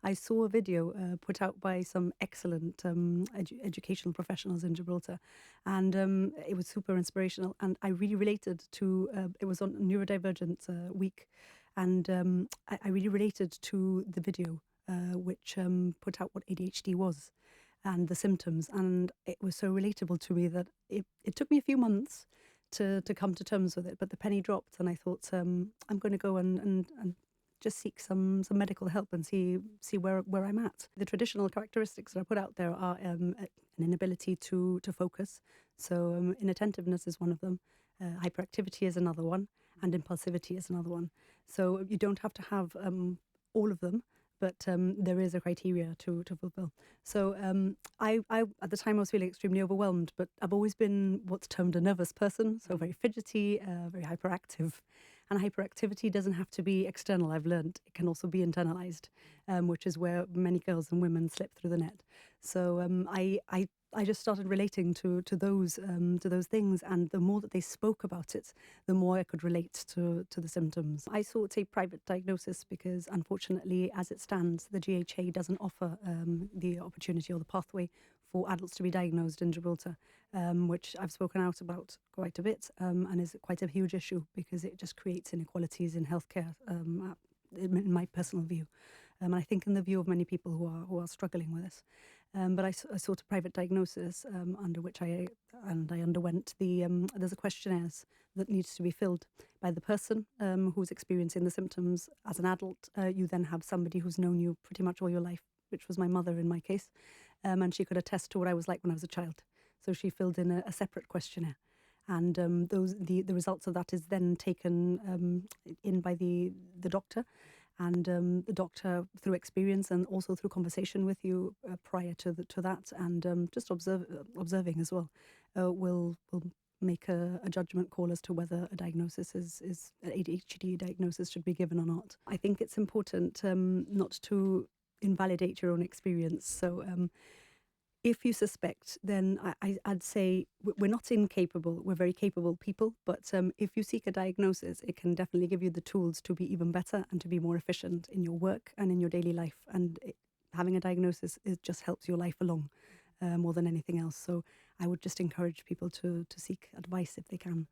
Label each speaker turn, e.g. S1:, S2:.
S1: I saw a video put out by some excellent educational professionals in Gibraltar, and it was super inspirational. And I really related to it was on Neurodivergent Week, and I really related to the video which put out what ADHD was and the symptoms, and it was so relatable to me that it took me a few months to come to terms with it, but the penny dropped, and I thought I'm going to go and just seek some medical help and see where I'm at. The traditional characteristics that I put out there are an inability to focus. So inattentiveness is one of them. Hyperactivity is another one, and impulsivity is another one. So you don't have to have all of them, but there is a criteria to fulfill. So I at the time I was feeling extremely overwhelmed, but I've always been what's termed a nervous person, so very fidgety, very hyperactive. And hyperactivity doesn't have to be external, I've learned. It can also be internalized, which is where many girls and women slip through the net. So I just started relating to those things, and the more that they spoke about it, the more I could relate to the symptoms. I sought a private diagnosis because, unfortunately, as it stands, the GHA doesn't offer the opportunity or the pathway for adults to be diagnosed in Gibraltar, which I've spoken out about quite a bit, and is quite a huge issue because it just creates inequalities in healthcare. In my personal view, and I think in the view of many people who are struggling with this. But I sought a private diagnosis under which I underwent there's a questionnaires that needs to be filled by the person who's experiencing the symptoms as an adult. You then have somebody who's known you pretty much all your life, which was my mother in my case, and she could attest to what I was like when I was a child. So she filled in a separate questionnaire. And the results of that is then taken in by the doctor, and the doctor, through experience and also through conversation with you prior to that, and just observing as well, will make a judgment call as to whether a diagnosis is an ADHD diagnosis should be given or not. I think it's important not to invalidate your own experience. So. If you suspect, then I'd say we're not incapable. We're very capable people. But if you seek a diagnosis, it can definitely give you the tools to be even better and to be more efficient in your work and in your daily life. And having a diagnosis, it just helps your life along more than anything else. So I would just encourage people to seek advice if they can.